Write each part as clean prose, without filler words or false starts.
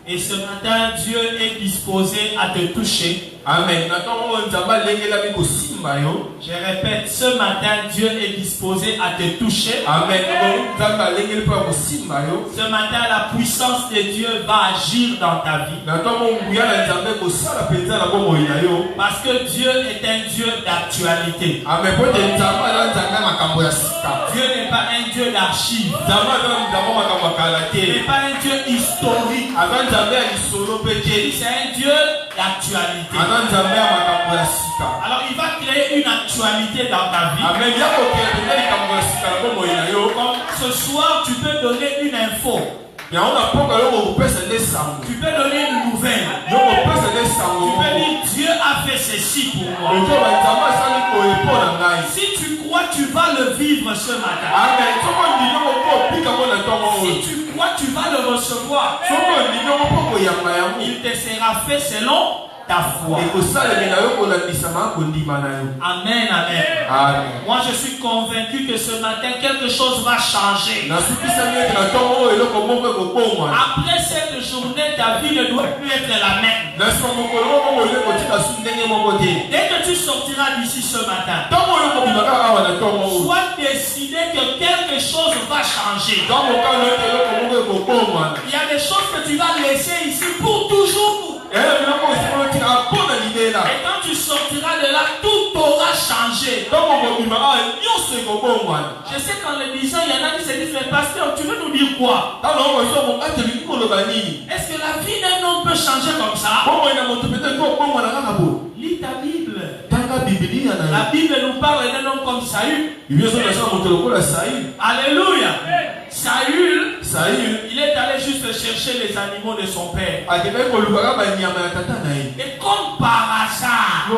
Et ce matin, Dieu est disposé à te toucher. Amen. Je répète, ce matin, Dieu est disposé à te toucher. Amen. Ce matin, la puissance de Dieu va agir dans ta vie. Parce que Dieu est un Dieu d'actualité. Dieu n'est pas un Dieu d'archives. Il n'est pas un Dieu historique. C'est un Dieu d'actualité. Alors il va créer une actualité dans ta vie. Comme ce soir, tu peux donner une info. Tu peux donner une nouvelle. Tu peux dire Dieu a fait ceci pour moi. Si tu crois, tu vas le vivre ce matin. Si tu crois, tu vas le recevoir. Il te sera fait selon ta foi. Amen, amen. Moi je suis convaincu que ce matin quelque chose va changer. Après cette journée, ta vie ne doit plus être la même. Dès que tu sortiras d'ici ce matin, sois décidé que quelque chose va changer. Il y a des choses que tu vas laisser ici pour toujours. Et quand tu sortiras de là, tout aura changé. Je sais qu'en le disant, il y en a qui se disent, mais pasteur, tu veux nous dire quoi? Est-ce que la vie d'un homme peut changer comme ça? Lis ta Bible. La Bible nous parle d'un homme comme Saül. Alléluia. Saül, il est allé juste chercher les animaux de son père. Et comme par hasard,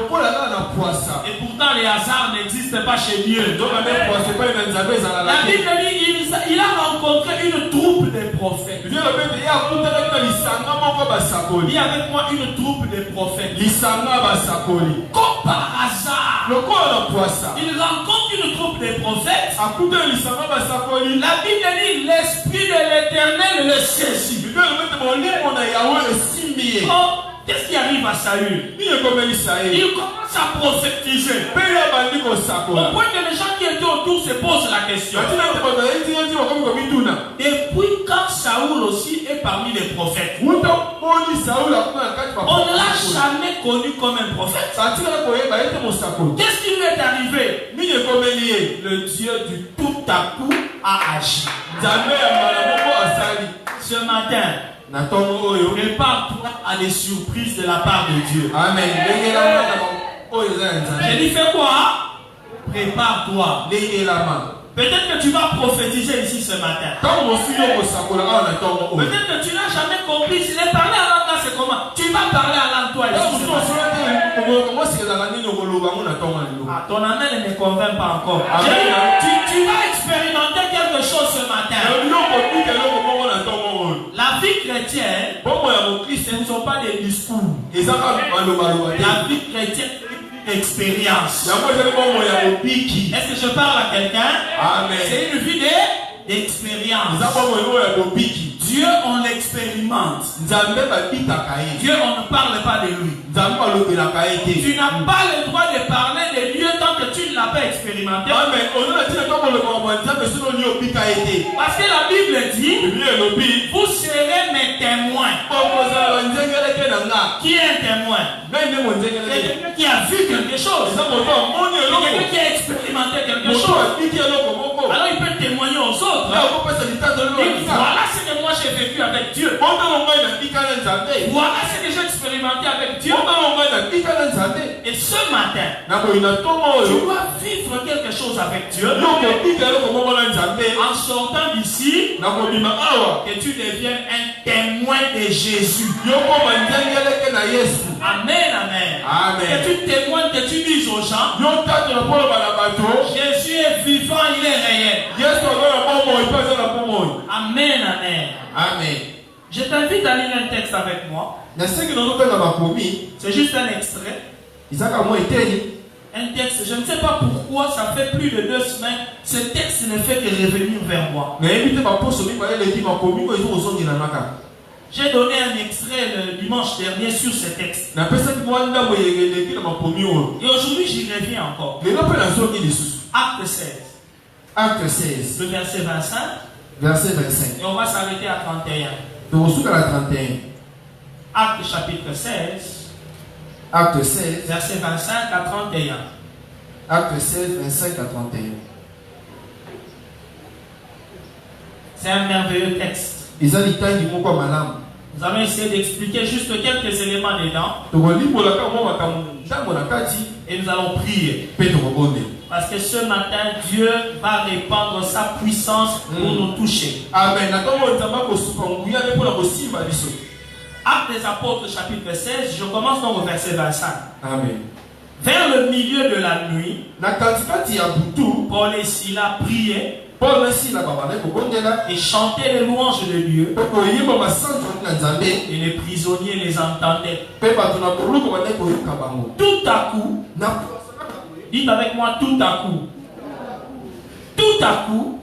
et pourtant les hasards n'existent pas chez Dieu. La Bible dit il a rencontré une troupe de prophètes. Il y a avec moi une troupe de prophètes. Comme par hasard, il rencontre une troupe de prophètes. La Bible dit l'Esprit de l'Éternel le saisit. Oh, qu'est-ce qui arrive à Saül? Il commence à prophétiser. Au point que les gens qui étaient autour se posent la question. Depuis quand Saül aussi est parmi les prophètes? On ne l'a jamais connu comme un prophète. Qu'est-ce qui lui est arrivé? Le Dieu du tout à coup a agi. Ce matin, prépare-toi à des surprises de la part de Dieu. Amen. J'ai dit fais quoi? Prépare-toi. Peut-être que tu vas prophétiser ici ce matin. Peut-être que tu n'as jamais compris. Si les parler en langue, c'est comment? Tu vas parler en langue toi ici. Ton amen ne me convainc pas encore. Tu vas expérimenter quelque chose ce matin. La vie chrétienne, ce ne sont pas des discours. La vie chrétienne, expérience. Est-ce que je parle à quelqu'un? C'est une vie d'expérience. Dieu, on l'expérimente. Dieu, on ne parle pas de lui. Tu n'as pas le droit de parler de Dieu tant que tu ne l'as pas expérimenté. Parce que la Bible dit, vous serez mes témoins. Qui est un témoin? Quelqu'un qui a vu quelque chose. Quelqu'un qui a expérimenté quelque chose. Alors il peut témoigner aux autres. Et voilà ce que moi j'ai vécu avec Dieu. Voilà ce que j'ai expérimenté avec Dieu. Et ce matin, tu dois vivre quelque chose avec Dieu. En sortant d'ici, que tu deviennes un témoin de Jésus. Amen, amen. Que tu témoignes, que tu dises aux gens, Jésus est vivant, il est réel. Amen, amen. Amen. Je t'invite à lire un texte avec moi. C'est juste un extrait. Un texte, je ne sais pas pourquoi, ça fait plus de 2 semaines, ce texte ne fait que revenir vers moi. J'ai donné un extrait le dimanche dernier sur ce texte. Et aujourd'hui, j'y reviens encore. Acte 16. Acte 16. Le verset 25. Verset 25. Et on va s'arrêter à 31. Acte chapitre 16. Acte 16. Verset 25 à 31. Acte 16, 25 à 31. C'est un merveilleux texte. Nous allons essayer d'expliquer juste quelques éléments dedans. Et nous allons prier. Parce que ce matin, Dieu va répandre sa puissance pour nous toucher. Amen. Actes des Apôtres, chapitre 16, je commence donc au verset 25. Amen. Vers le milieu de la nuit, Paul et Silas priaient et chantaient les louanges de Dieu. Et les prisonniers les entendaient. Tout à coup, dites avec moi, tout à coup. Tout à coup,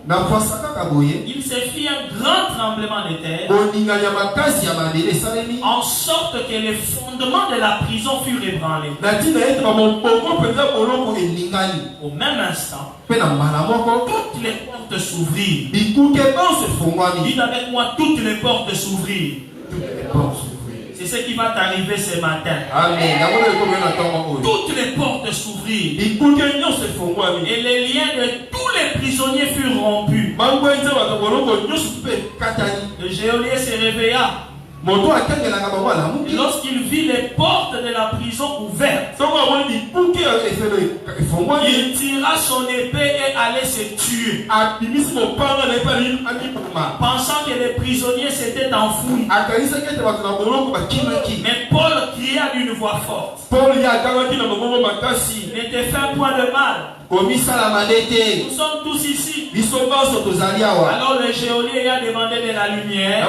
il se fit un grand tremblement de terre, en sorte que les fondements de la prison furent ébranlés. Au même instant, toutes les portes s'ouvrirent. Dites avec moi, toutes les portes s'ouvrirent. C'est ce qui va t'arriver ce matin. Amen. Toutes les portes s'ouvrirent. Et les liens de tous les prisonniers furent rompus. Le geôlier se réveilla. Et lorsqu'il vit les portes de la prison ouvertes, il tira son épée et allait se tuer, pensant que les prisonniers s'étaient enfouis. Mais Paul cria d'une voix forte: ne te fais point de mal. Nous sommes tous ici. Alors le geôlier a demandé de la lumière,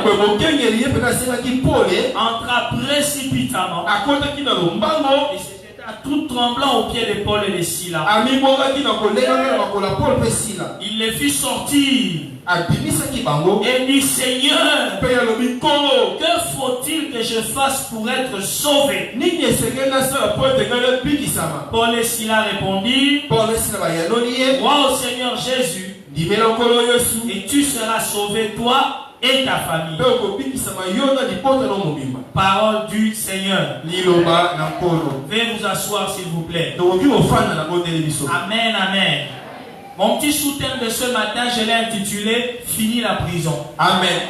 entra précipitamment et se jeta tout tremblant aux pieds de Paul et de Silas. Il les fit sortir et dit: Seigneur, que faut-il que je fasse pour être sauvé? Paul et Silas répondirent: Crois au Seigneur Jésus et tu seras sauvé, toi et ta famille. Parole du Seigneur. Veuillez vous asseoir s'il vous plaît. Amen, amen. Mon petit sous-thème de ce matin, je l'ai intitulé Fini la prison. Amen.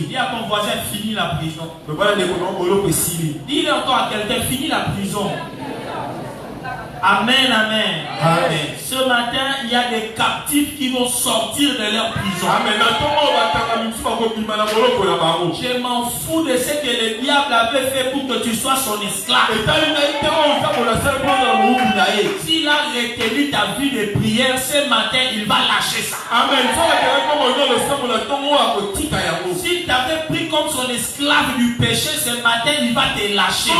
Dis à ton voisin: fini la prison. Dis encore à quelqu'un: fini la prison. Amen, amen. Amen. Ce matin, il y a des captifs qui vont sortir de leur prison. Je m'en fous de ce que le diable avait fait pour que tu sois son esclave. S'il a retenu ta vie de prière, ce matin, il va lâcher ça. Amen. S'il t'avait pris comme son esclave du péché, ce matin, il va te lâcher.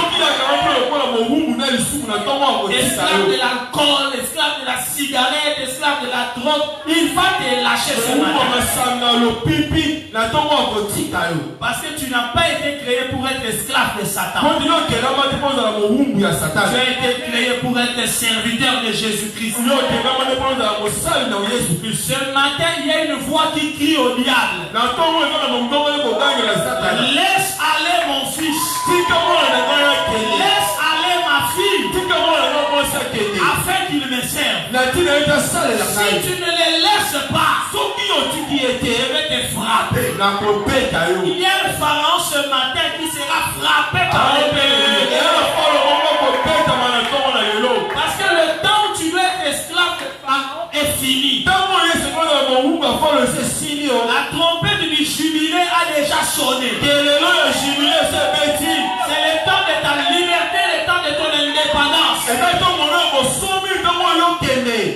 Esclave de l'alcool, esclave de la cigarette, esclave de la drogue, il va te lâcher ce matin. Parce que tu n'as pas été créé pour être esclave de Satan. Tu as été créé pour être serviteur de Jésus-Christ. Ce matin, il y a une voix qui crie au diable: laisse aller mon fils. Laisse aller ma fille. Afin qu'il me serve. Si tu ne les laisses pas, je vais te frapper. Il y a un pharaon ce matin qui sera frappé par l'épée. Parce que le temps où tu veux être esclave de pharaon est fini. La trompette du jubilé a déjà sonné. C'est le temps de ta liberté, le temps de ton indépendance.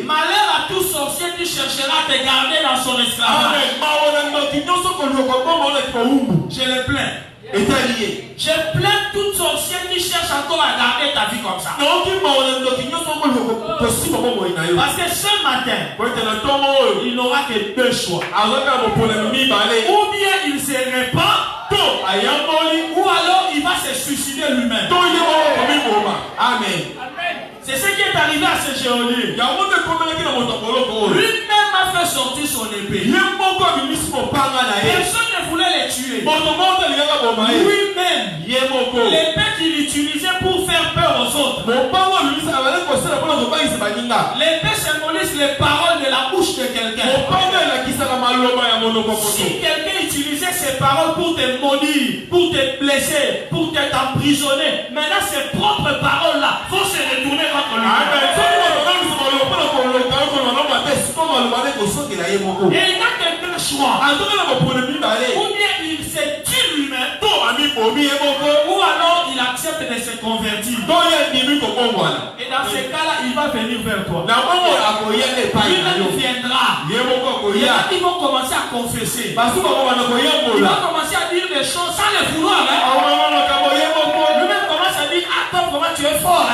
Malheur à tout sorcier qui cherchera à te garder dans son esclavage. Je le plains. Je plains toute sorcière qui cherche encore à garder ta vie comme ça. Parce que ce matin, il n'aura que deux choix. Ou bien Amen. C'est ce qui est arrivé à ce geôlier. Lui-même a fait sortir son épée. Personne ne voulait les tuer. Lui-même, l'épée qu'il utilisait pour faire peur aux autres. L'épée symbolise les paroles de la bouche de quelqu'un. Si quelqu'un utilisait ces paroles pour te maudire, pour te blesser, pour t'emprisonner, maintenant ces propres paroles-là vont se retourner contre lui. Et il n'a qu'un choix. Ou bien il se tue lui-même, ou alors il accepte de se convertir. Et dans ces cas-là, il va venir vers toi. Lui-même viendra. Ils vont commencer à confesser. Il va commencer à dire des choses sans les vouloir. Lui-même commence à dire, attends, comment tu es fort.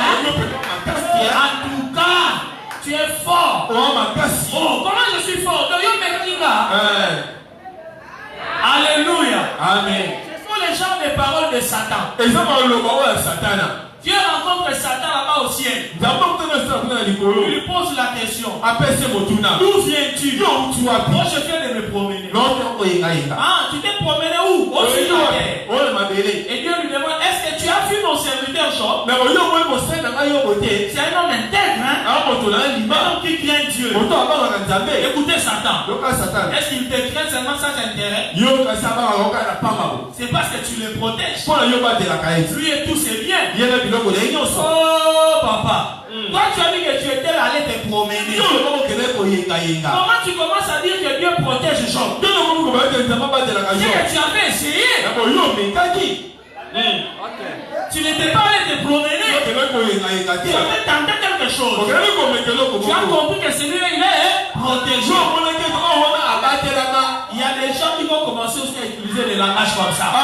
En tout cas, tu es fort. Oh, comment je suis fort? Alléluia. Amen. Ce sont les genres de paroles de Satan. Dieu rencontre Satan là-bas au ciel. Il lui pose la question. D'où viens-tu? Moi je viens de me promener. Ah, tu t'es promené où? Au ciel. Et Dieu lui demande, est-ce que tu as vu mon serviteur Job? C'est un homme intègre, hein? Un homme qui craint Dieu. Écoutez Satan. Est-ce qu'il te craint seulement sans intérêt? C'est parce que tu le protèges. Lui et tout c'est bien. Oh papa, toi tu as dit que tu étais allé te promener. Comment tu commences à dire que Dieu protège Job? C'est que tu avais essayé. Tu n'étais pas allé te promener. Tu avais tenté quelque chose. Tu as compris que celui-là il est protégé. Il y a des gens qui vont commencer aussi à utiliser des langages comme ça. Oh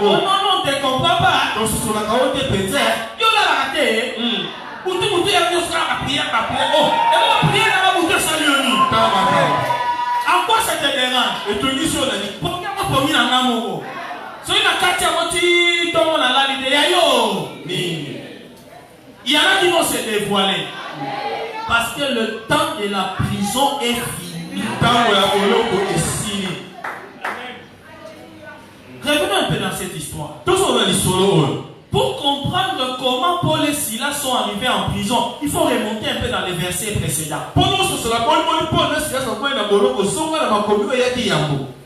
non, non, tu ne comprends pas. Yo là la raté. Oh, et moi prière dans la bouteille salut. En quoi ça te dérange? Pourquoi pour moi dans l'amour? Il y en a qui vont se dévoiler parce que le temps de la prison est fini. Revenons un peu dans cette histoire. Pour comprendre comment Paul et Silas sont arrivés en prison, il faut remonter un peu dans les versets précédents.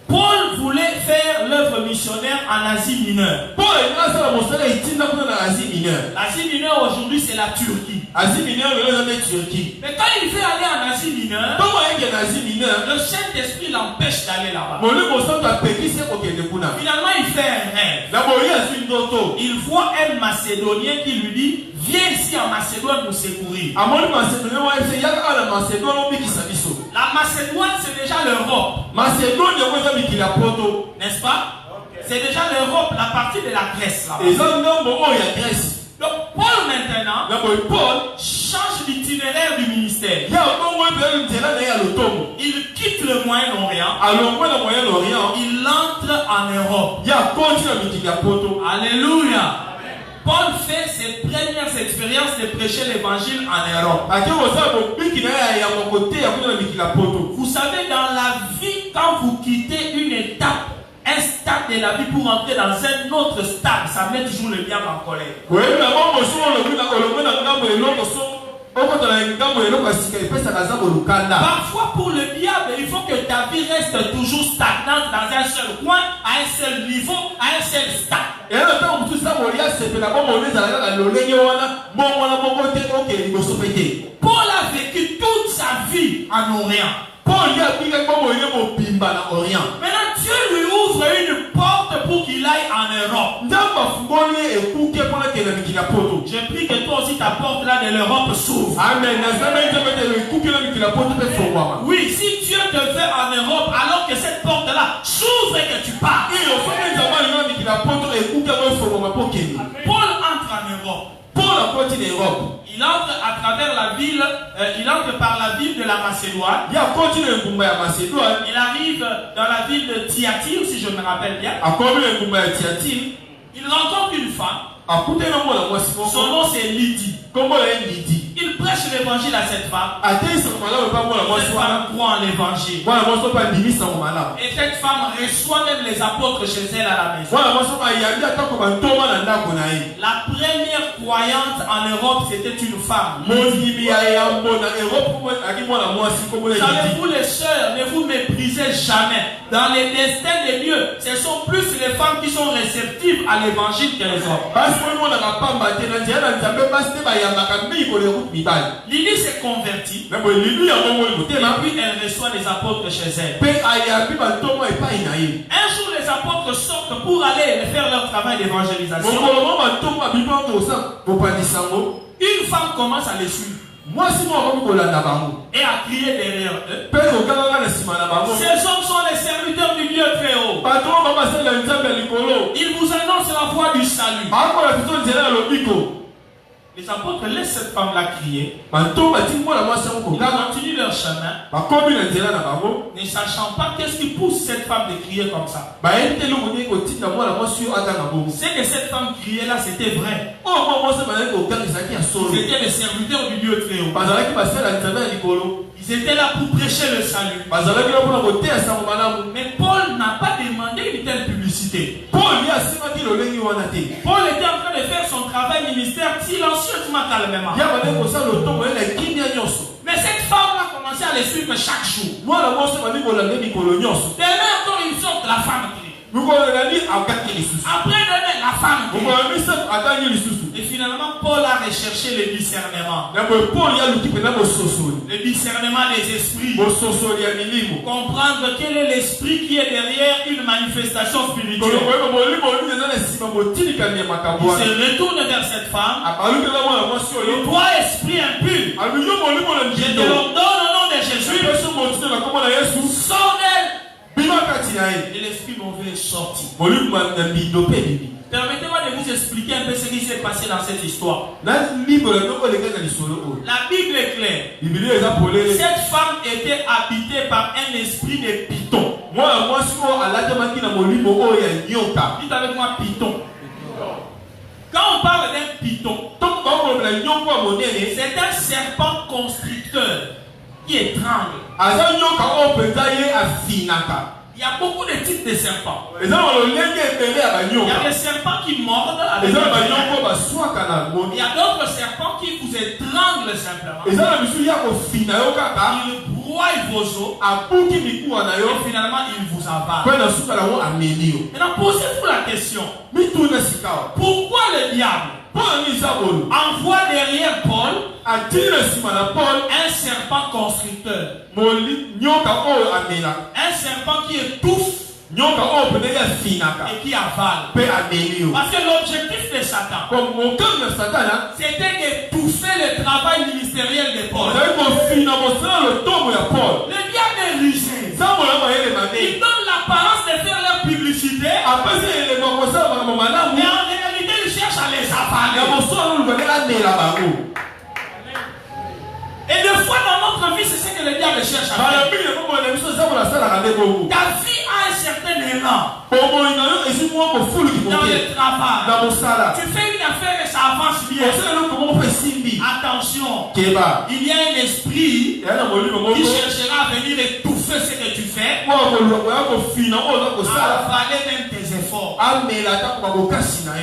Paul voulait faire l'œuvre missionnaire en Asie mineure. L'Asie mineure aujourd'hui c'est la Turquie. Mais quand il veut aller en Asie mineure, le Saint-Esprit l'empêche d'aller là-bas. Finalement il fait un rêve. Il voit un Macédonien qui lui dit, viens ici en Macédoine pour secourir. La Macédoine c'est déjà l'Europe. N'est-ce pas? C'est déjà l'Europe, la partie de la Grèce là. Donc Paul maintenant change l'itinéraire du ministère. Il quitte le Moyen-Orient. Il entre en Europe. Alléluia. Paul fait ses premières expériences de prêcher l'évangile en Europe. Vous savez, dans la vie, quand vous quittez une étape, un stade de la vie pour entrer dans un autre stade, ça met toujours le diable en colère. Parfois pour le diable, il faut que ta vie reste toujours stagnante dans un seul coin, à un seul niveau, à un seul stade. Paul a vécu toute sa vie en Orient. Maintenant Dieu lui ouvre une porte pour qu'il aille en Europe. Je prie que toi aussi ta porte là de l'Europe s'ouvre. Amen. Oui, si Dieu te veut en Europe alors que cette porte là s'ouvre et que tu pars. Paul entre en Europe. Il entre à travers la ville, il entre par la ville de la Macédoine. Il arrive dans la ville de Thyatire, si je me rappelle bien. Il rencontre une femme. Son nom c'est Lydie. Il prêche l'évangile à cette femme. Cette femme croit en l'évangile. Et cette femme reçoit même les apôtres chez elle à la maison. La première croyante en Europe, c'était une femme. Savez-vous les sœurs, ne vous méprisez jamais. Dans les destins des lieux, ce sont plus les femmes qui sont réceptives à l'évangile que les hommes. Lydie s'est convertie. Et puis elle reçoit les apôtres chez elle. Un jour les apôtres sortent pour aller faire leur travail d'évangélisation. Une femme commence à les suivre et à crier derrière eux. Ces hommes sont les serviteurs du Dieu très haut. Ils vous annoncent la voie du salut. Les apôtres laissent cette femme-là crier. Ils continuent leur chemin, ne sachant pas qu'est-ce qui pousse cette femme de crier comme ça. C'est que cette femme criait là, c'était vrai. C'était les serviteurs du Dieu très haut. Ils étaient là pour prêcher le salut. Mais Paul n'a pas demandé une telle publicité. Paul était en train de faire son travail ministère silencieusement, calmement. Mais cette femme-là commençait à les suivre chaque jour. Demain encore une sorte, la femme crie. Après demain, la femme crie. Et finalement, Paul a recherché le discernement. Le discernement des esprits. Comprendre quel est l'esprit qui est derrière une manifestation spirituelle. Il se retourne vers cette femme. Toi, esprit impur, je te l'ordonne au nom de Jésus. Sors d'elle. Et l'esprit mauvais est sorti. Permettez-moi de vous expliquer un peu ce qui s'est passé dans cette histoire. La Bible est claire. Cette femme était habitée par un esprit de python. Dites avec moi python. Quand on parle d'un python, c'est un serpent constricteur qui étrangle. Il y a beaucoup de types de serpents. Il y a des serpents qui mordent avec il y a d'autres serpents qui vous étranglent simplement. Ils broient vos os et finalement ils vous avalent. Maintenant posez-vous la question. Pourquoi le diable envoie derrière Paul un serpent constricteur, un serpent qui étouffe et qui avale? Parce que l'objectif de Satan, c'était d'étouffer le travail ministériel de Paul. Le diable est rusé. Il donne l'apparence de faire leur publicité, mais en réalité il cherche à les avaler. Et des fois dans notre vie, c'est ce que le diable cherche à faire. Ta vie a un certain élan. Dans le travail, tu fais une affaire et ça avance bien. Attention, il y a un esprit qui cherchera à venir étouffer ce que tu fais, à avaler même tes efforts.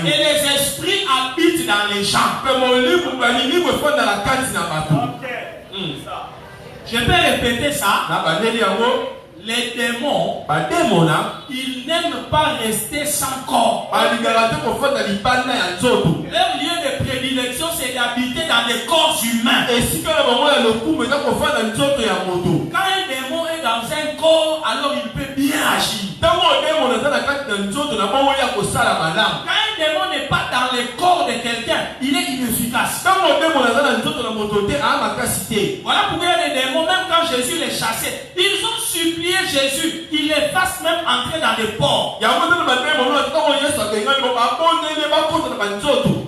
Et les esprits habitent dans les gens. Je peux répéter ça. Les démons, ils n'aiment pas rester sans corps. Leur lieu de prédilection, c'est d'habiter dans les corps humains. Quand un démon est dans un corps, alors il peut bien agir. Quand un démon n'est pas dans le corps de quelqu'un, il est inefficace. Voilà pourquoi les démons, même quand Jésus les chassait, ils ont supplié Jésus qu'il les fasse même entrer dans les ports.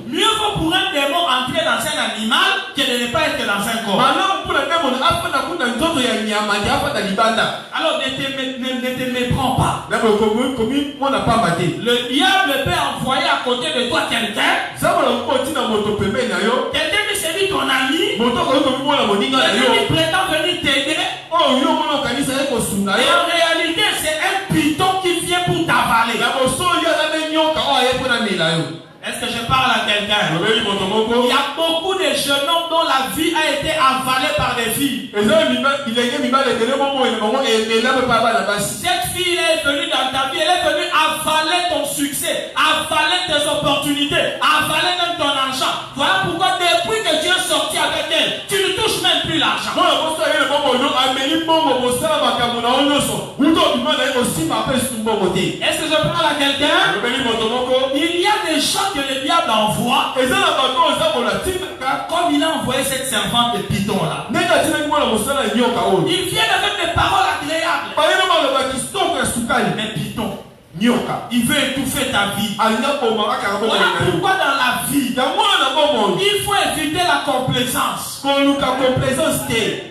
Mieux vaut pour un démon entrer dans un animal que de ne pas être dans un corps. Alors ne te méprends pas. Le diable peut envoyer à côté de toi quelqu'un qui s'est dit ton ami, quelqu'un qui prétend venir t'aider. Et en réalité, c'est un python qui vient pour t'avaler. Est-ce que je parle à quelqu'un? Il y a beaucoup de jeunes hommes dont la vie a été avalée par des filles. Cette fille est venue dans ta vie, elle est venue avaler ton succès, avaler tes opportunités, avaler même ton argent. Voilà pourquoi depuis que tu es sorti avec elle, tu ne touches même plus l'argent. Est-ce que je parle à quelqu'un? Il y a des gens que le diable envoie, comme il a envoyé cette servante de python là. Il vient avec des paroles agréables. Mais python, il veut étouffer ta vie. Voilà pourquoi dans la vie, il faut éviter la complaisance.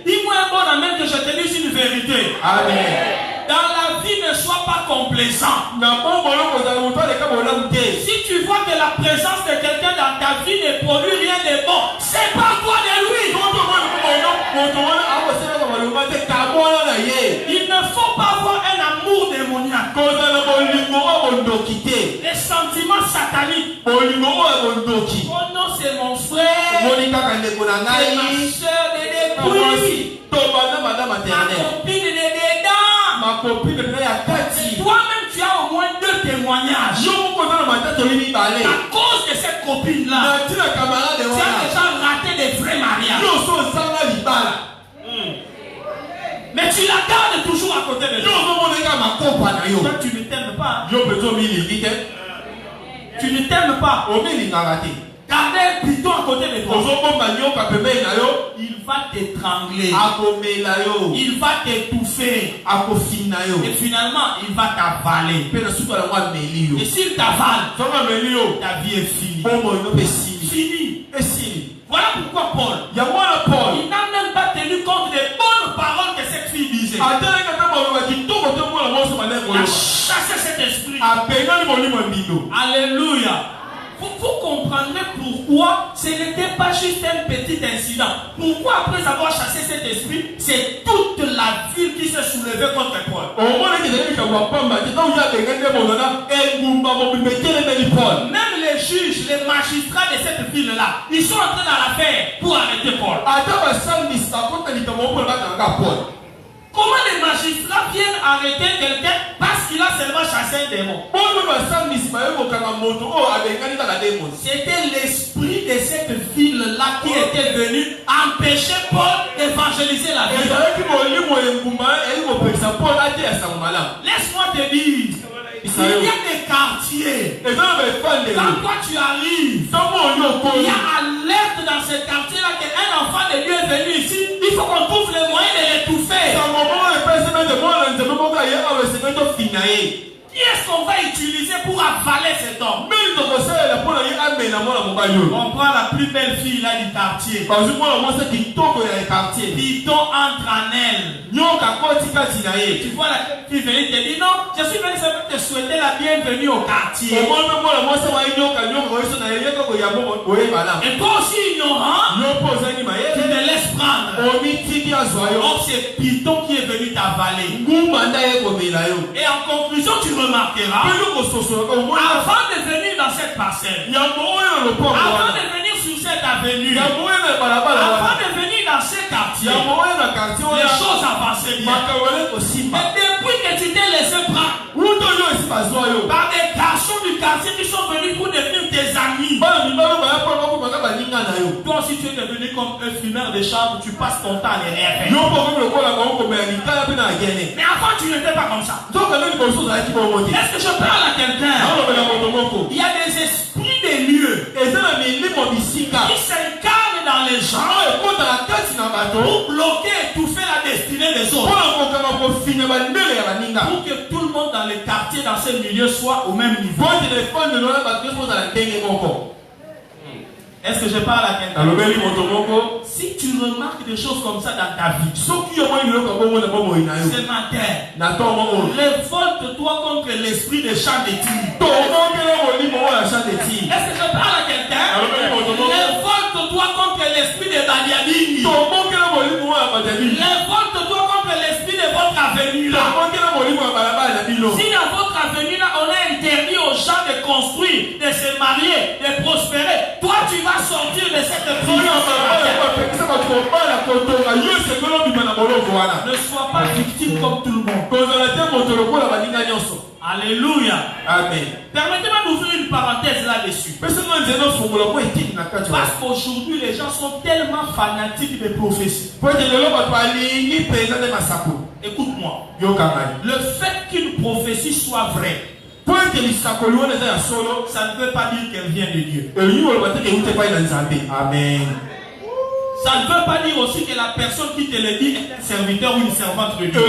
Dis-moi un bon amen que je te dise une vérité. Amen. Dans la vie, ne sois pas complaisant. Si tu vois que la présence de quelqu'un dans ta vie ne produit rien de bon, c'est pas toi de lui. Il ne faut pas avoir un amour démoniaque. Les sentiments sataniques. Oh non, c'est mon frère. C'est ma soeur de débrouille. Ma copine de dedans. Toi-même, tu as au moins 2 témoignages. À cause de cette copine-là, tu as déjà raté des vrais mariages. Mais tu la gardes toujours à côté de toi. Toi, tu ne t'aimes pas. Tu ne t'aimes pas. Gardez un python à côté de toi. Il va t'étrangler. Il va t'étouffer. Et finalement, il va t'avaler. Et s'il t'avale, ta vie est finie. Fini. Voilà pourquoi Paul, il n'a même pas tenu compte des bonnes paroles que cette fille disait. Il a chassé cet esprit. Alléluia. Vous comprendrez pourquoi ce n'était pas juste un petit incident. Pourquoi après avoir chassé cet esprit, c'est toute la ville qui s'est soulevée contre Paul. Même les juges, les magistrats de cette ville-là, ils sont entrés dans l'affaire pour arrêter Paul. Comment les magistrats viennent arrêter quelqu'un parce qu'il a seulement chassé un démon? C'était l'esprit de cette ville-là qui était venu empêcher Paul d'évangéliser la ville. Laisse-moi te dire, il y a des quartiers. Quand toi tu arrives, il y a alerte dans ce quartier-là qu'un enfant de Dieu est venu ici. Il faut qu'on trouve les moyens de l'étouffer. Qui est-ce qu'on va utiliser pour avaler cet homme? On prend la plus belle fille là du quartier. Python entre en elle. Tu vois la fille venir te dire non, je suis venu te souhaiter la bienvenue au quartier. Et toi aussi ignorant, tu te laisses prendre. Or c'est Python qui est venu t'avaler. Et en conclusion, tu remarqueras, avant de venir dans cette parcelle, avant de venir sur cette avenue, avant de venir dans ce quartier, les choses avançaient bien. Mais depuis que tu t'es laissé prendre par des garçons du quartier qui sont venus pour devenir tes amis, toi aussi tu es devenu comme un fumeur de chambre, tu passes ton temps à les rien faire. Mais avant tu n'étais pas comme ça. Est-ce que je parle à quelqu'un? Il y a des esprits des lieux qui s'incarnent dans les gens pour bloquer et étouffer la destinée des autres. Pour que tout le monde dans les quartiers, dans ce milieu soit au même niveau. Est-ce que je parle à quelqu'un? Si tu remarques des choses comme ça dans ta vie, ce matin, révolte-toi contre l'esprit de chant de tir. Est-ce que je parle à quelqu'un? Révolte-toi contre l'esprit de Badiabini. Révolte-toi contre l'esprit de votre avenue là. Si dans votre avenue là, on a interdit aux gens de construire, de se marier, de prospérer, toi tu vas sortir de cette prison. Ne sois pas victime comme tout le monde. Alléluia. Amen. Permettez-moi d'ouvrir une parenthèse là-dessus. Parce qu'aujourd'hui, les gens sont tellement fanatiques des prophéties. Écoute-moi. Le fait qu'une prophétie soit vraie, ça ne veut pas dire qu'elle vient de Dieu. Amen. Ça ne veut pas dire aussi que la personne qui te le dit est un serviteur ou une servante de Dieu.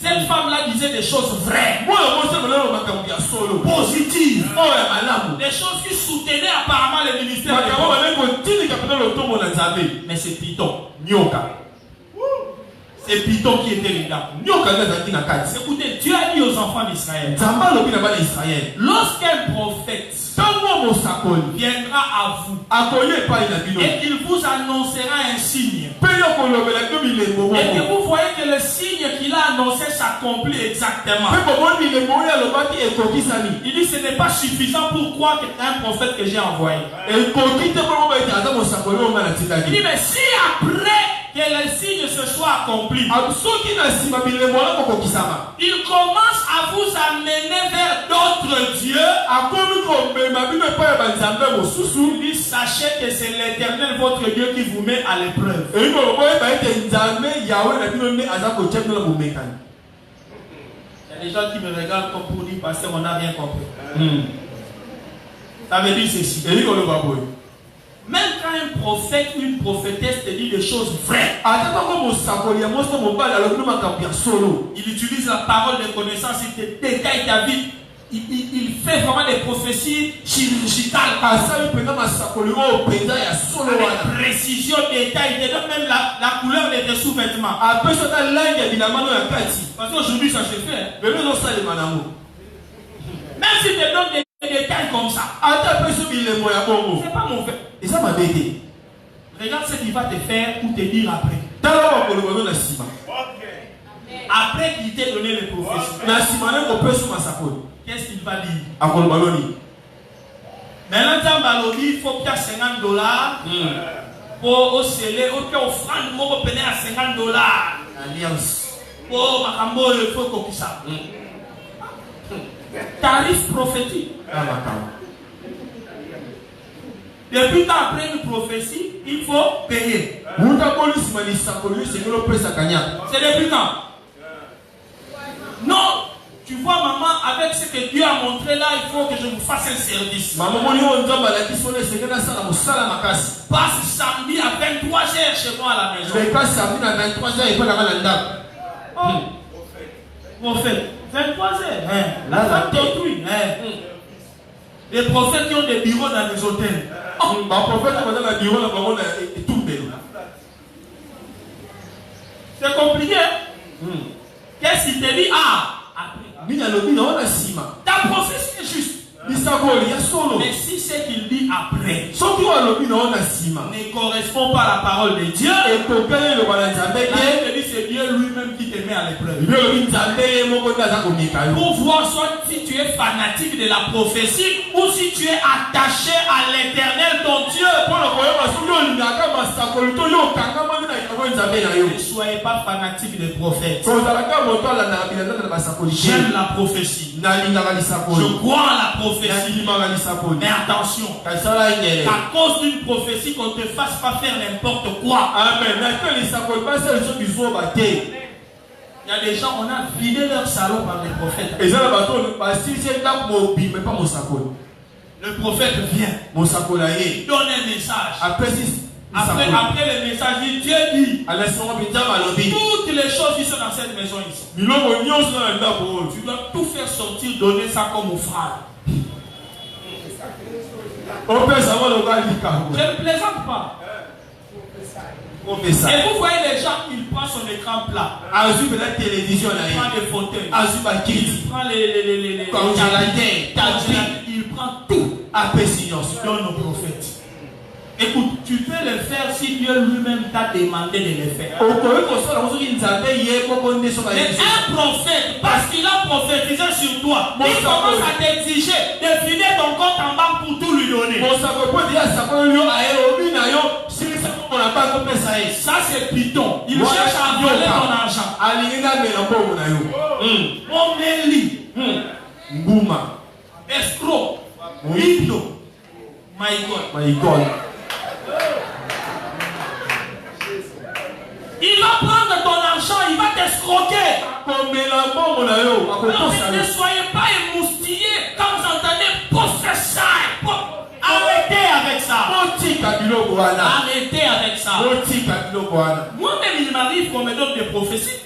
Cette femme-là disait des choses vraies, positives, des choses qui soutenaient apparemment le ministère de Dieu. Mais c'est Python. C'est Python qui était là. Écoutez, Dieu a dit aux enfants d'Israël, lorsqu'un prophète viendra à vous et qu'il vous annoncera un signe, et que vous voyez que le signe qu'il a annoncé s'accomplit exactement, il dit ce n'est pas suffisant pour croire que c'est un prophète que j'ai envoyé. Il dit mais si après que le signe se soit accompli, il commence à vous amener vers d'autres dieux, il dit sachez que c'est l'Éternel votre Dieu qui vous met à l'épreuve. Il y a des gens qui me regardent comme pour dire pasteur on n'a rien compris. Ça veut dire ceci. Même quand un prophète ou une prophétesse te dit des choses vraies, il utilise la parole de connaissance, il te détaille ta vie, il fait vraiment des prophéties chirurgicales. Avec précision, détail, il te donne même la couleur de tes sous-vêtements. Parce qu'aujourd'hui ça se fait. Même si tu te donnes des détails comme ça, c'est pas mauvais. Regarde ce qu'il va te faire ou te dire après. Après qu'il t'ait donné les prophéties, qu'est-ce qu'il va dire? Maintenant, il faut qu'il y ait $50 pour sceller, ou qu'il y ait offrande pour payer à $50. Pour Makambo, il faut qu'il ça. Tarif prophétique. Depuis qu'après une prophétie, il faut payer. C'est depuis quand? Non, tu vois maman, avec ce que Dieu a montré là, il faut que je vous fasse un service. Passe samedi à 23h chez moi à la maison. Oh, prophète, 23h. La femme d'autrui. Les prophètes qui ont des bureaux dans les hôtels. C'est compliqué. Qu'est-ce qu'il te dit? Après. Ta prophétie est juste. Mais si ce qu'il dit après ne correspond pas à la parole de Dieu, c'est Dieu lui-même qui te met à l'épreuve. Pour voir soit si tu es fanatique de la prophétie ou si tu es attaché à l'Éternel ton Dieu. Ne soyez pas fanatique des prophètes. J'aime la prophétie. Je crois à la prophétie. Mais attention, à cause d'une prophétie, qu'on ne te fasse pas faire n'importe quoi. Amen. Il y a des gens, on a vidé leur salon par les prophètes. Le prophète vient, donne un message. Après le message, Dieu dit toutes les choses qui sont dans cette maison ici. Tu dois tout faire sortir, donner ça comme offrande. Je ne plaisante pas. Et vous voyez les gens, ils prennent son écran plat. Il prend des fauteuils. Il prend les congélateurs. Il prend tout. Il donne aux prophètes. Écoute, tu peux le faire si Dieu lui-même t'a demandé de le faire. Mais un prophète, parce qu'il a prophétisé sur toi, il commence à t'exiger de finir ton compte en banque pour tout lui donner. Ça c'est Python. Il cherche à voler ton argent. Omélie. Ngouma. Escroc. Hypno. My God. Il va prendre ton argent, il va t'escroquer. Ne soyez pas émoustillés quand vous entendez prophète. Arrêtez avec ça. Arrêtez avec ça. Moi-même, il m'arrive qu'on me donne des prophéties.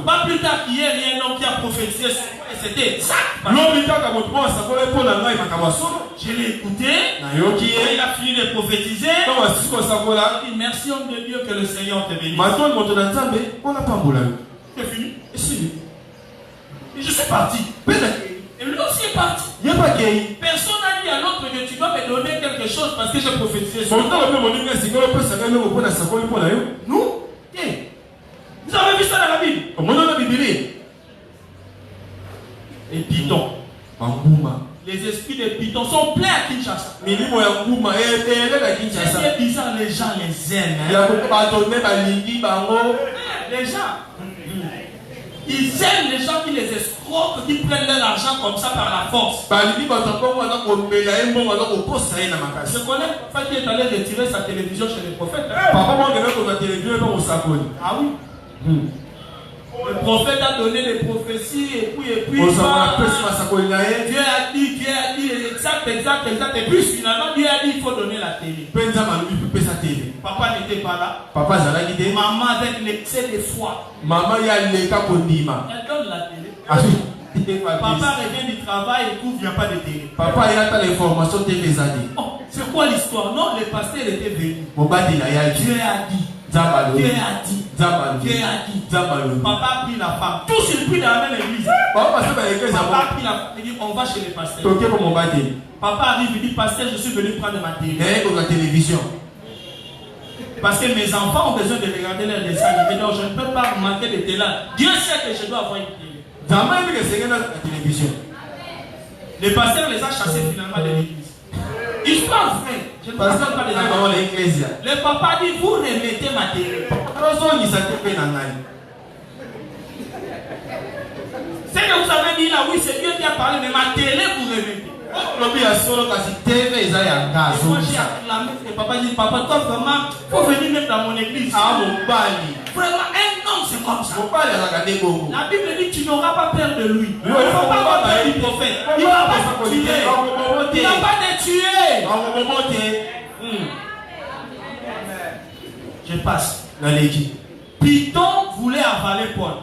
Pas plus tard qu'hier, il y a un homme qui a prophétisé sur moi et c'était ça. Je l'ai écouté. Il a fini de prophétiser. Il dit merci homme de Dieu que le Seigneur te bénisse. C'est fini. Et je suis parti. Et lui aussi est parti. Personne n'a dit à l'autre que tu dois me donner quelque chose parce que j'ai prophétisé sur toi. Nous, vous avez vu ça dans la Bible. Et Python. Les esprits de Python sont pleins à Kinshasa. C'est bizarre, les gens les aiment. Les gens. Ils aiment les gens qui les escroquent, qui prennent leur argent comme ça par la force. Je connais pas qui est allé retirer sa télévision chez les prophètes. Ah oui. Le prophète a donné des prophéties et puis Dieu a dit, exact. Et puis finalement Dieu a dit il faut donner la télé. Papa n'était pas là. Maman avec l'excès de foi. Elle donne la télé. Papa revient du travail et tout, il n'y a pas de télé. Papa il a l'information télé. Oh, c'est quoi l'histoire? Non, le pasteur était venu. Dieu a dit. Papa a pris la femme. Tous ils prient dans la même église. Papa a pris la femme. Il dit on va chez les pasteurs. Papa arrive, il dit pasteur, je suis venu prendre ma télévision. Parce que mes enfants ont besoin de regarder leur dessin animé. Donc je ne peux pas manquer de télé. Dieu sait que je dois avoir une télé. Les pasteurs les a chassés finalement de l'église. Histoire vraie. Je ne parle pas des enfants. Le papa dit vous remettez ma télé. C'est que vous avez dit là, oui, c'est Dieu qui a parlé, mais ma télé vous remettez. Moi j'ai acclamé et papa dit papa toi vraiment faut venir même dans mon église. Vraiment un homme c'est comme ça. La Bible dit tu n'auras pas peur de lui. Il ne faut pas avoir peur du prophète. Il ne va pas te tuer. Il ne va pas te tuer. Je passe. Python voulait avaler Paul.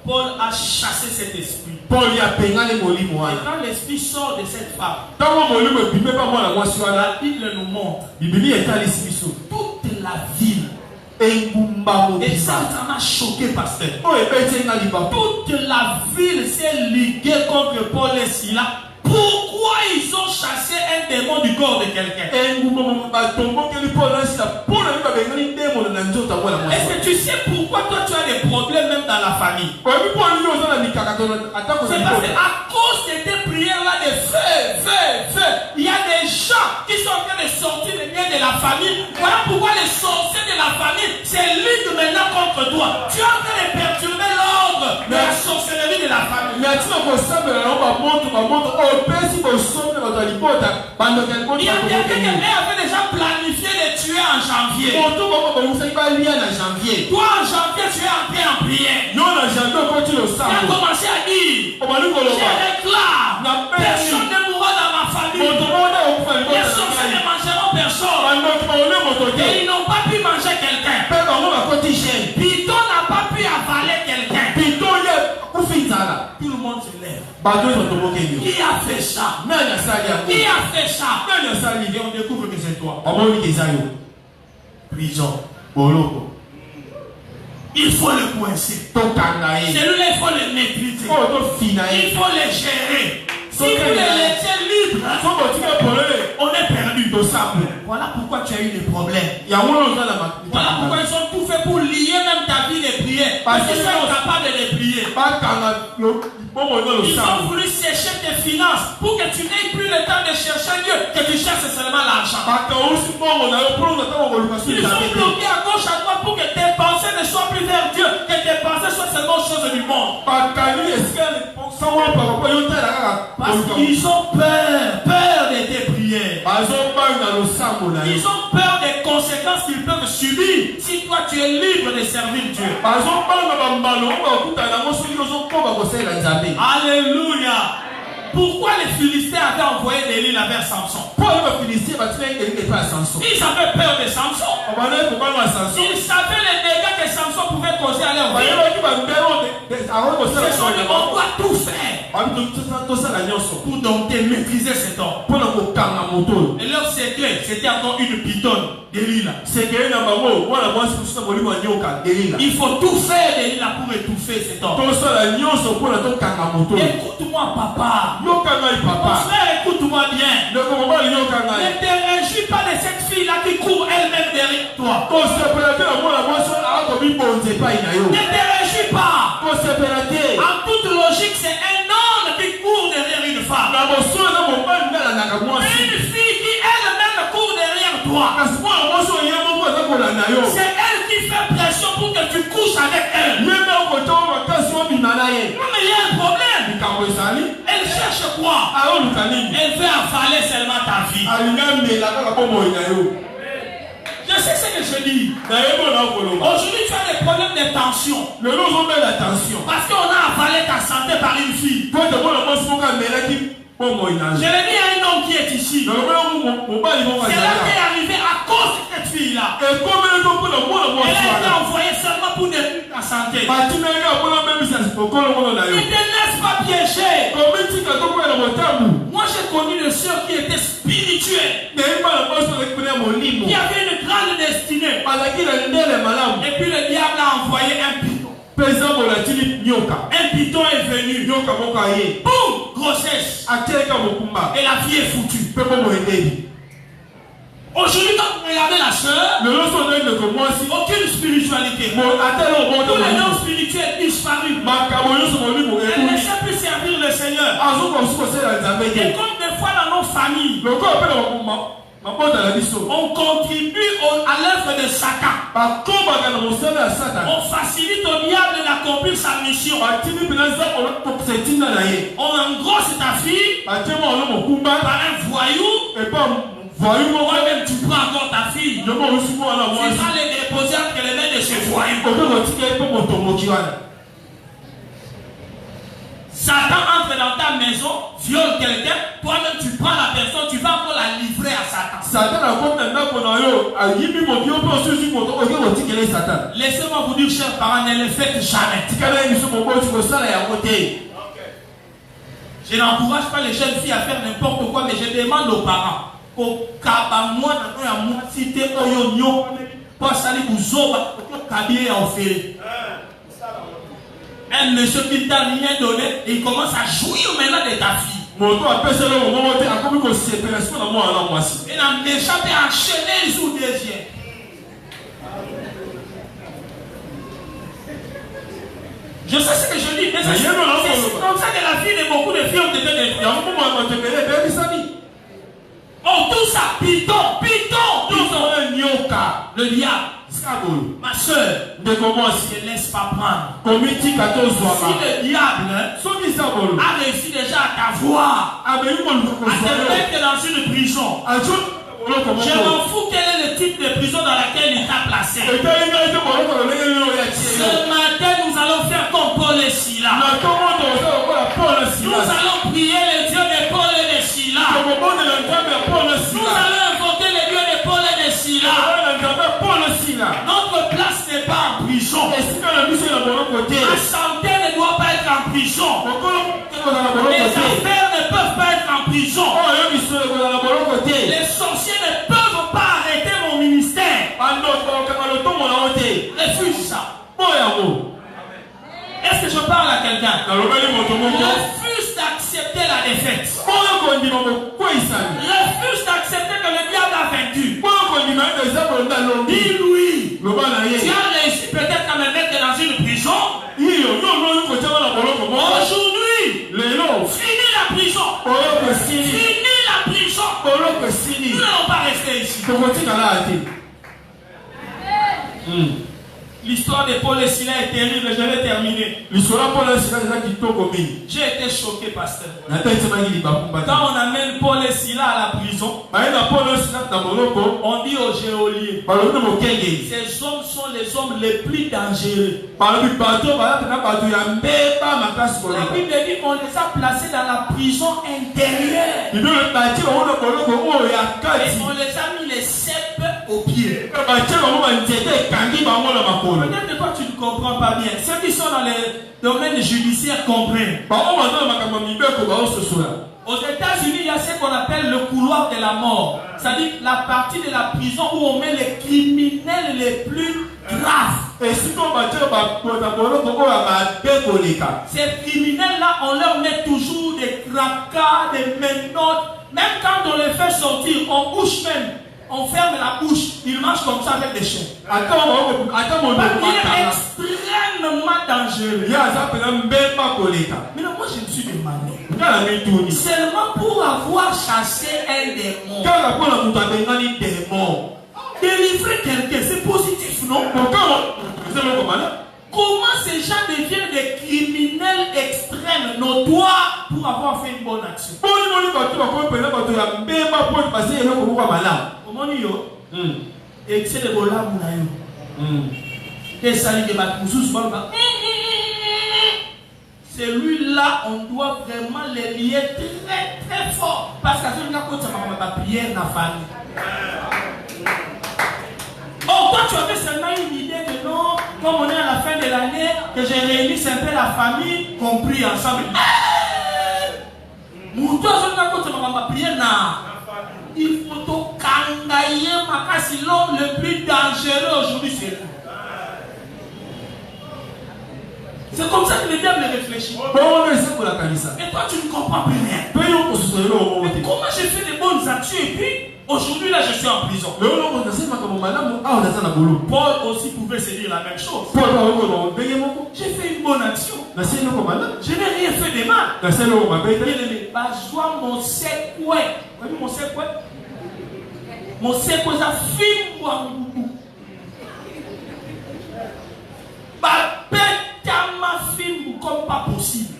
Paul a chassé cet esprit. Et quand l'esprit sort de cette femme, la Bible nous montre toute la ville. Et ça m'a choqué, pasteur. Toute la ville s'est liguée contre Paul et Silas. Pourquoi ils ont chassé un démon du corps de quelqu'un? Est-ce que tu sais pourquoi toi tu as des problèmes même dans la famille? C'est parce qu'à cause de tes prières là de feu, il y a des gens qui sont en train de sortir les biens de la famille. Voilà pourquoi les sorciers de la famille se liguent maintenant contre toi. Tu es en train de perturber l'ordre de la sorcellerie de la famille. Il y a quelqu'un qui avait déjà planifié de tuer en janvier. Toi en janvier tu es entré en prière. Tu as commencé à dire je réclame, personne ne mourra dans ma famille. Les sorciers ne mangeront personne. Et ils n'ont pas pu manger quelqu'un. Python n'a pas pu avaler quelqu'un. Tout le monde se lève. Qui a fait ça? Qui a fait ça? Et on découvre que c'est toi. Prison. Il faut le coincer. Celui-là, il faut le maîtriser. Il faut le gérer. Si vous les laissez libres, on est perdu. Voilà pourquoi tu as eu des problèmes. Voilà pourquoi ils ont tout fait pour lier même ta vie de prière. Parce que tu es incapable de prier. Ils ont voulu sécher tes finances pour que tu n'aies plus le temps de chercher Dieu, que tu cherches seulement l'argent. Ils ont bloqué à gauche, à droite pour que tes pensées ne soient plus vers Dieu, que tes pensées soient seulement choses du monde. Parce qu'ils ont peur de tes prières. Ils ont peur des conséquences qu'ils peuvent subir si toi tu es libre de servir Dieu. Alléluia. Pourquoi les Philistins avaient envoyé Delilah vers Samson? Ils avaient peur de Samson. Ils savaient les dégâts que Samson pouvait causer à leur vie. Ils sont dit, on doit tout faire pour dompter, maîtriser cet homme. Et leur secret, c'était encore une pitonne, Delilah. Il faut tout faire, Delilah, pour étouffer cet homme. Écoute-moi, papa. Mon frère, écoute-moi bien. Ne te réjouis pas de cette fille-là qui court elle-même derrière toi. Ne te réjouis pas. En toute logique, c'est un homme qui court derrière une femme. Une fille qui elle-même court derrière toi. C'est elle qui fait pression pour que tu couches avec elle. Mais il y a un problème. Elle cherche quoi? Elle veut avaler seulement ta vie. Je sais ce que je dis. Aujourd'hui, tu as des problèmes de tension. Parce qu'on a avalé ta santé par une fille. Je l'ai dit à un homme qui est ici. C'est là qui est arrivé à cause de cette fille-là. Elle a été envoyée seulement pour détruire ta santé. Ne te laisse pas piéger. Moi j'ai connu une soeur qui était spirituelle, qui avait une grande destinée. Et puis le diable a envoyé un piton. Un piton est venu. Boum! Grossesse. Et la fille est foutue. Aujourd'hui, quand vous regardez la soeur, aucune spiritualité. Tous les noms spirituels disparus. Elle ne sait plus servir le Seigneur. Et comme des fois dans nos familles, on contribue à l'œuvre de Satan. On facilite au diable d'accomplir sa mission. On engrosse ta fille par un voyou. Toi-même tu prends encore ta fille. Tu vas les déposer entre les mains de ce voyou. Satan entre dans ta maison, viole quelqu'un, toi-même tu prends la personne, tu vas encore la livrer à Satan. Laissez-moi vous dire, chers parents, ne le faites jamais. Je n'encourage pas les jeunes filles à faire n'importe quoi, mais je demande aux parents. Un monsieur qui t'a rien donné, il commence à jouir maintenant de ta fille. Et la méchante est enchaînée sous des yeux. Je sais ce que je dis, mais c'est comme ça que la vie de beaucoup de filles ont été détruites. Oh, tout ça, piton, le diable. Ma soeur, ne laisse pas prendre. Si le diable a réussi déjà à t'avoir, à te mettre dans une prison, je m'en fous quel est le type de prison dans laquelle il t'a placé. Ce matin, nous allons faire comme Paul et Silas. Nous allons prier le Dieu de Paul et de Silas. Nous allons invoquer le Dieu de Paul et de Silas. Notre place n'est pas en prison. Ma santé ne doit pas être en prison. Mais prison. Les sorciers ne peuvent pas arrêter mon ministère. Refuse ça. Est-ce que je parle à quelqu'un? Refuse d'accepter la défaite. Refuse d'accepter que le diable a vaincu. Dis-lui. Tu as réussi peut-être à me mettre dans une prison. Aujourd'hui, finis la prison. Finis la prison. Nous n'allons pas rester ici. L'histoire de Paul et Silas est terrible, je vais terminer. J'ai été choqué, pasteur. Quand on amène Paul et Silas à la prison, on dit aux geôliers, ces hommes sont les hommes les plus dangereux. La Bible dit qu'on les a placés dans la prison intérieure. Et on les a mis les cèpes aux pieds. Peut-être que toi tu ne comprends pas bien. Ceux qui sont dans les domaines judiciaires comprennent. Aux États-Unis, il y a ce qu'on appelle le couloir de la mort. C'est-à-dire la partie de la prison où on met les criminels les plus graves. Ces criminels-là, on leur met toujours des tracas, des menottes. Même quand on les fait sortir, on bouge même. On ferme la bouche, il marche comme ça avec des chiens. Il est extrêmement dangereux. Mais non, moi je me suis demandé. Seulement pour avoir chassé un démon. Délivrer quelqu'un, c'est positif, non? Comment ces gens deviennent des criminels extrêmes, notoires, pour avoir fait une bonne action? Comment dire? Et c'est le bola mounayo. Et ça dit que celui-là, on doit vraiment les lier très très fort. Parce que c'est une prière dans la famille. Oh, toi tu avais seulement une idée que non, comme on est à la fin de l'année, que j'ai réuni un peu la famille, compris ensemble. Il faut te kangayer, makasi, l'homme le plus dangereux aujourd'hui, c'est vous. C'est comme ça que le diable réfléchit. Et toi, tu ne comprends plus rien. Mais comment j'ai fait des bonnes actions et puis aujourd'hui, là, je suis en prison. Paul aussi pouvait se dire la même chose. J'ai fait une bonne action. Je n'ai rien fait de mal. Mon secoué. Mon secoué. Mon secoué, ça filme moi. Comme pas possible.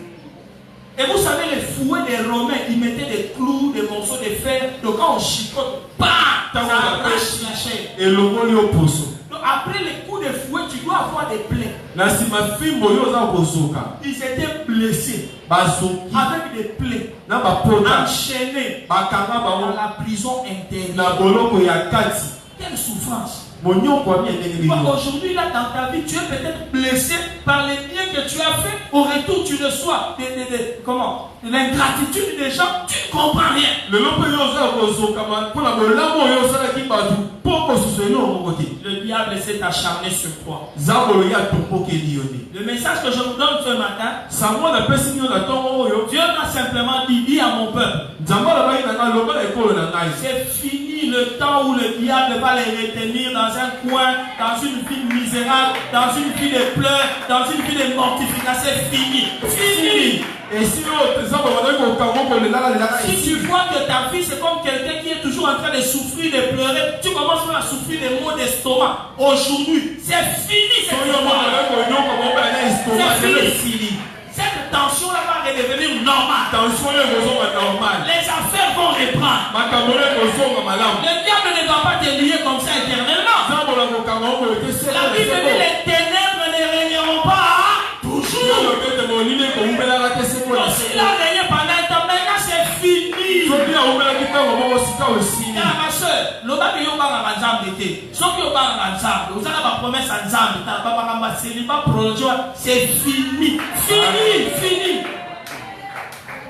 Et vous savez, les fouets des Romains, ils mettaient des clous, des morceaux de fer. Donc quand on chicote, bam, ça arrache la chair. Et le donc après les coups de fouet, tu dois avoir des plaies. Ils étaient blessés. Avec des plaies. Enchaînés dans la prison intérieure. Quelle souffrance. Aujourd'hui, là, dans ta vie, tu es peut-être blessé par les biens que tu as fait. Au retour, tu reçois l'ingratitude des gens. Tu ne comprends rien. Le diable s'est acharné sur toi. Le message que je vous donne ce matin, Dieu m'a simplement dit, dis à mon peuple, c'est fini le temps où le diable va les retenir dans un coin, dans une vie misérable, dans une vie de pleurs, dans une vie de mortification. C'est fini. Fini. Et si tu vois que ta vie c'est comme quelqu'un qui est toujours en train de souffrir, de pleurer, tu commences même à souffrir des maux d'estomac. Aujourd'hui, c'est fini. C'est fini. Cette tension-là va redevenir normale. Les affaires vont reprendre. Le diable ne va pas te lier comme ça éternellement. La Bible dit les ténèbres ne régneront pas toujours. Donc s'il a régné pendant un temps, maintenant c'est fini. Ma soeur, l'obaka yobanga nzambe te. Soki yobanga nzambe, ozala ba promesse à nzambe, ta ba ba célibat prolongé, c'est fini. Fini.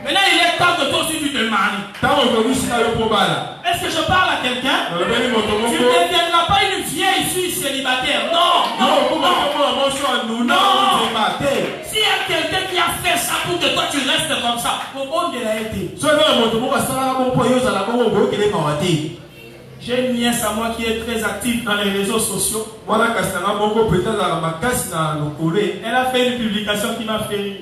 Maintenant, il est temps que toi aussi tu te maries. Est-ce que je parle à quelqu'un? Tu ne deviendras pas une vieille fille célibataire. Non, non, non. S'il y a quelqu'un qui a fait ça pour que toi tu restes comme ça, au monde de la été. J'ai une nièce à moi qui est très active dans les réseaux sociaux. Elle a fait une publication qui m'a fait rire.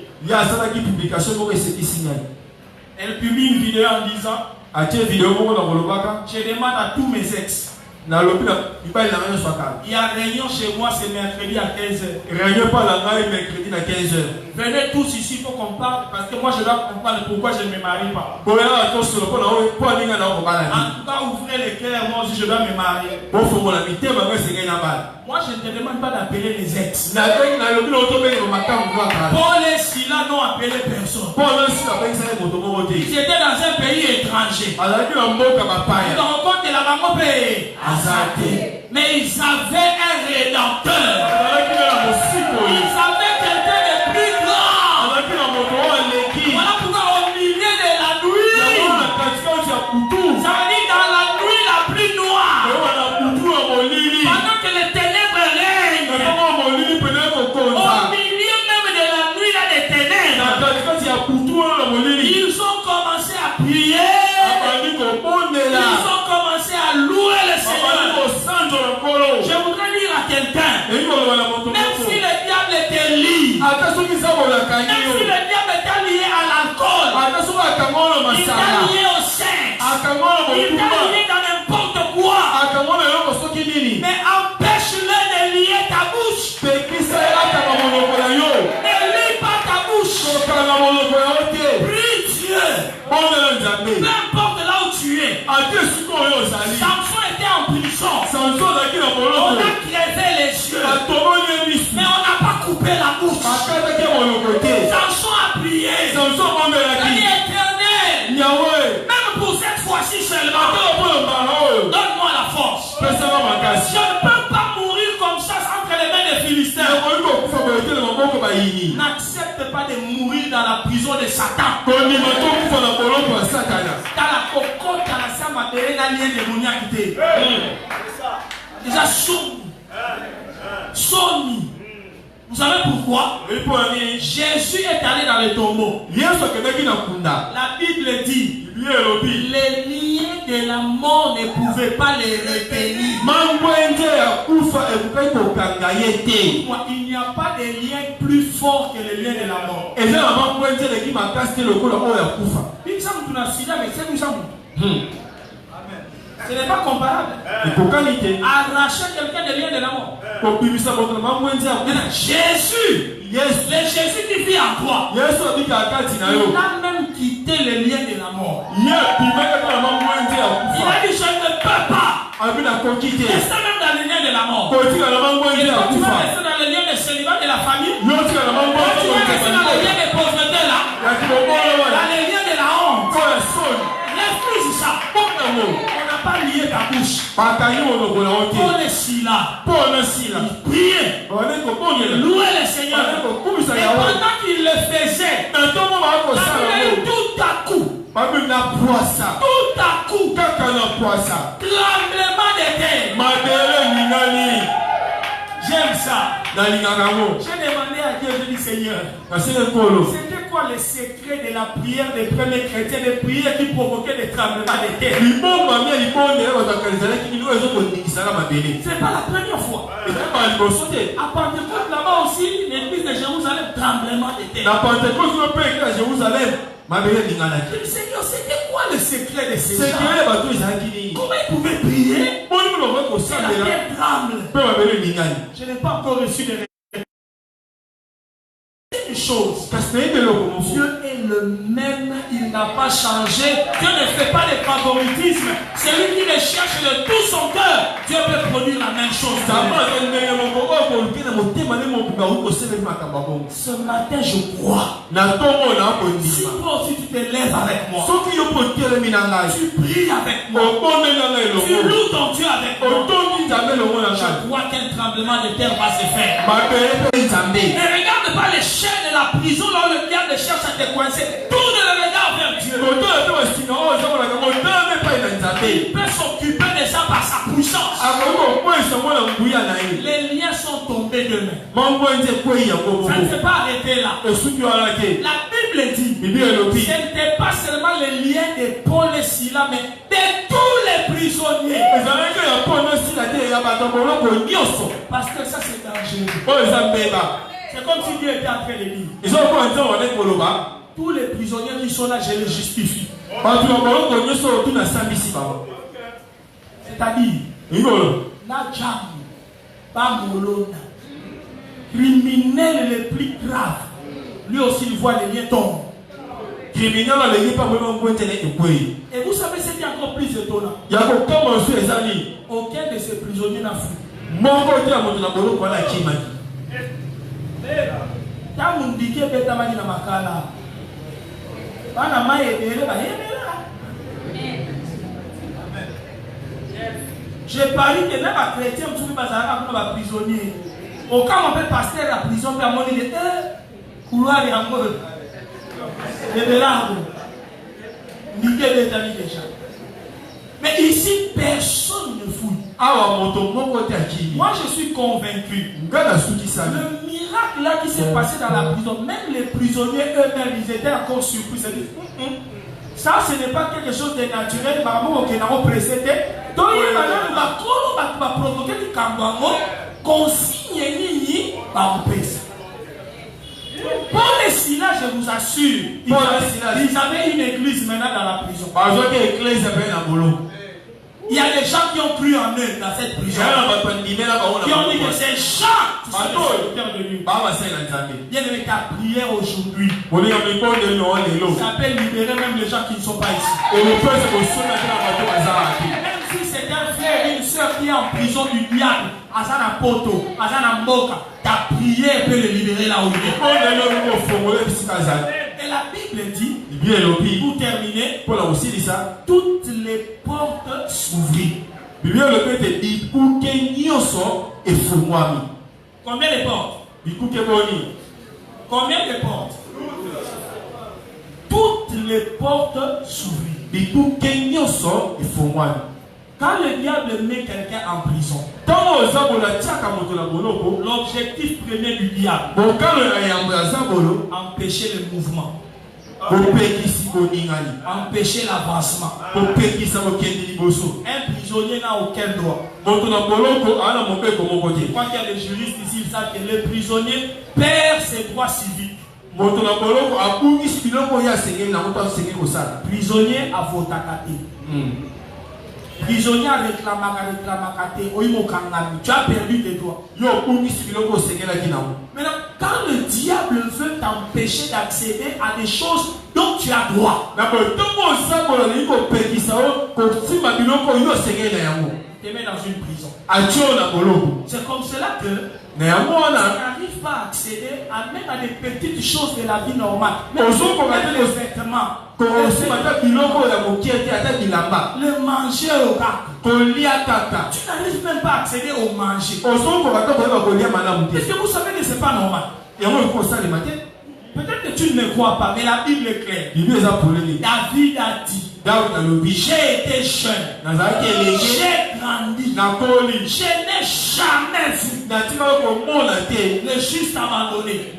Elle publie une vidéo en disant: je demande à tous mes ex. Il y a réunion chez moi, c'est mercredi à 15h. Venez tous ici pour qu'on parle, parce que moi je dois comprendre pourquoi je ne me marie pas. En tout cas, ouvrez les cœurs, moi aussi je dois me marier. Moi je ne te demande pas d'appeler les ex. Paul et Silas n'ont appelé personne. Ils étaient dans un pays étranger. Ils rencontrent la maman payée. Mais ils avaient un rédempteur. Ils avaient quelqu'un de plus grand. Voilà pourquoi au milieu de la nuit, ça veut dire dans la nuit la plus noire, pendant que les ténèbres règnent, au milieu même de la nuit, il y a des ténèbres. Ils ont commencé à prier. Ils ont commencé à louer le Seigneur. Je voudrais dire à quelqu'un, même si le diable était lié, même si le diable était lié à l'alcool, il est lié au sexe, il est lié dans n'importe quoi, mais empêche-le de lier ta bouche. Ne lis pas ta bouche. Prie Dieu. Peu importe là où tu es. Samson était en prison. On a crevé les yeux, mais on n'a pas coupé la bouche. Samson a prié. Il a dit: Éternel, même pour cette fois-ci seulement, donne-moi la force. Je ne peux pas mourir comme ça entre les mains des Philistins. N'accepte pas de mourir dans la prison de Satan. Déjà Sony. Vous savez pourquoi? Jésus est allé dans le tombeau. La Bible dit: les liens de la mort ne pouvaient pas les retenir. Il n'y a pas de lien plus fort que le lien de la mort. Ce n'est pas comparable. Arracher quelqu'un de lien de la mort. Jésus, le Jésus qui vit en toi, il a même quitté le lien de la mort. Il a dit: je ne peux pas rester même dans le lien de la mort. Et quand tu vas rester dans le lien de célibat de la famille, quand tu vas rester dans le lien de pauvreté là, dans le lien de la honte, l'esprit c'est ça. On n'a pas lié ta bouche. Paul et Silas, priez, louez le Seigneur. Et pendant qu'il le faisait, tout à coup, tremblement de terre. J'aime ça. J'ai demandé à Dieu, je dis: Seigneur, c'était quoi le secret de la prière des premiers chrétiens, des prières qui provoquaient des tremblements de terre? C'est pas la première fois. À Pentecôte là-bas aussi, l'église de Jérusalem, tremblement de terre. Seigneur, c'était quoi le secret de ces gens? Comment ils pouvaient prier? La terre tremble. Je n'ai pas encore reçu de une chose. Dieu est le même, il n'a pas changé. Dieu ne fait pas de favoritisme. Celui qui le cherche de tout son cœur, Dieu peut produire la même chose. Ce matin, je crois. Si toi aussi tu te lèves avec moi, tu pries avec moi, tu loues ton Dieu avec moi, je crois qu'un tremblement de terre va se faire. Ne regarde pas les chaînes de la prison là où le diable cherche à te coincer. Tourne le regard peut s'occuper de ça par sa puissance. Les liens sont tombés de main. Ça ne s'est pas arrêté là. La Bible dit ce n'était pas seulement les liens de Paul et Silas, mais de tous les prisonniers. Parce que ça c'est dangereux. C'est comme si Dieu était en train de dire tous les prisonniers qui sont là, je les justifie. C'est-à-dire, criminel les plus graves, lui aussi il voit les liens tomber. Et vous savez ce qui est encore plus étonnant. Aucun de ces prisonniers n'a fui. Je parie que même un chrétien qui est prisonnier, aucun on peut passer à la prison pour avoir des couloirs et en mode de l'arbre. Mais ici, personne ne fouille. Moi, je suis convaincu. Le miracle là qui s'est passé dans la prison, même les prisonniers eux-mêmes, ils étaient encore surpris. Ça, ce n'est pas quelque chose de naturel. Maman, qui n'a pas précédé. Donc, il y a provoqué du Kambamo, consigne ni Bampes. Paul et Silas, je vous assure, ils avaient une église maintenant dans la prison. Il y a des gens qui ont cru en eux dans cette prison. Qui ont dit que ces gens qui sont les serviteurs de Dieu. Bien aimé, ta prière aujourd'hui, ça peut libérer même les gens qui ne sont pas ici. Même si c'est un frère et une soeur qui est en prison du diable, Azana Poto, Azana Moka, ta prière peut le libérer là où il est. Et la Bible dit, pour terminer, toutes les portes s'ouvrirent. Combien de portes? Combien de portes? Toutes les portes s'ouvrirent. Quand le diable met quelqu'un en prison, l'objectif premier du diable, empêcher le mouvement, empêcher l'avancement. Un prisonnier n'a aucun droit. Quand il y a des juristes ici, ils savent que le prisonnier perd ses droits civiques. Prisonnier à votakate. Prisonnier réclamacate. Tu as perdu tes droits. Maintenant, quand le diable veut t'empêcher d'accéder à des choses dont tu as droit, te met dans une prison. C'est comme cela que tu n'arrives pas à accéder même à des petites choses de la vie normale. Même les vêtements, le manger au gars. Tu n'arrives même pas à accéder au manger. Est-ce que vous savez que ce n'est pas normal? Peut-être que tu ne me crois pas, mais la Bible est claire. David a dit, j'ai été jeune, j'ai grandi, je n'ai jamais vu le juste abandonné,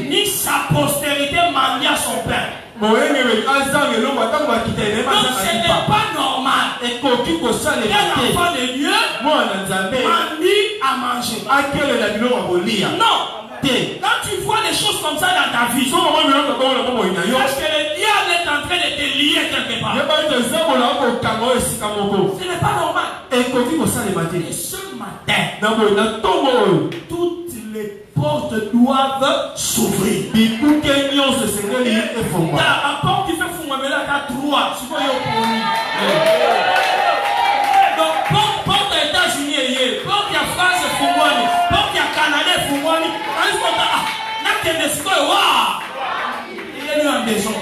ni sa postérité mendier à son père. Donc ce n'est pas normal qu'un enfant de Dieu mendie à manger. Non. Quand tu vois des choses comme ça dans ta vie, est-ce que le diable est en train de te lier quelque part? Ce n'est pas normal. Et ce matin, toutes les portes doivent s'ouvrir. La porte qui fait fumamela à droite, donc porte aux États-Unis, porte à France, porte à Canada, il est lui en maison.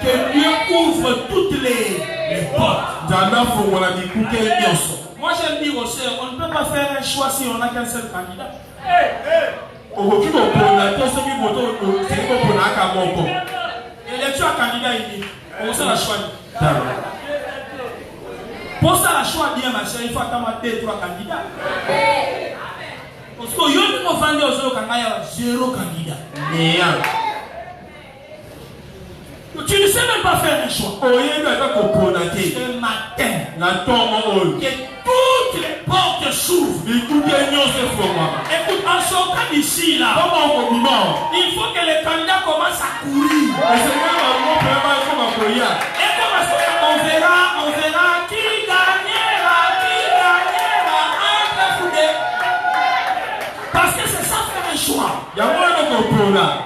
Que Dieu ouvre toutes les portes. Moi j'aime dire aux sœurs, on ne peut pas faire un choix si on n'a qu'un seul candidat. Élection à candidat unique. On sait la choix. Pour ça, la choix bien, ma chérie, il faut attendre 2-3 candidats. Parce que yo ni mo vendre aux autres candidats, 0 candidat. Tu ne sais même pas faire un choix. Ce matin, que toutes les portes s'ouvrent. Écoute, en sortant d'ici là, il faut que les candidats commencent à courir. Et comme on verra qui gagnera entre vous. Parce que c'est ça faire un choix.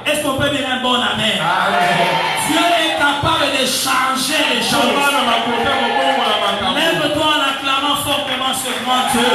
Est-ce qu'on peut dire un bon amen? Dieu est capable de changer les choses. Lève-toi en acclamant fortement ce grand Dieu.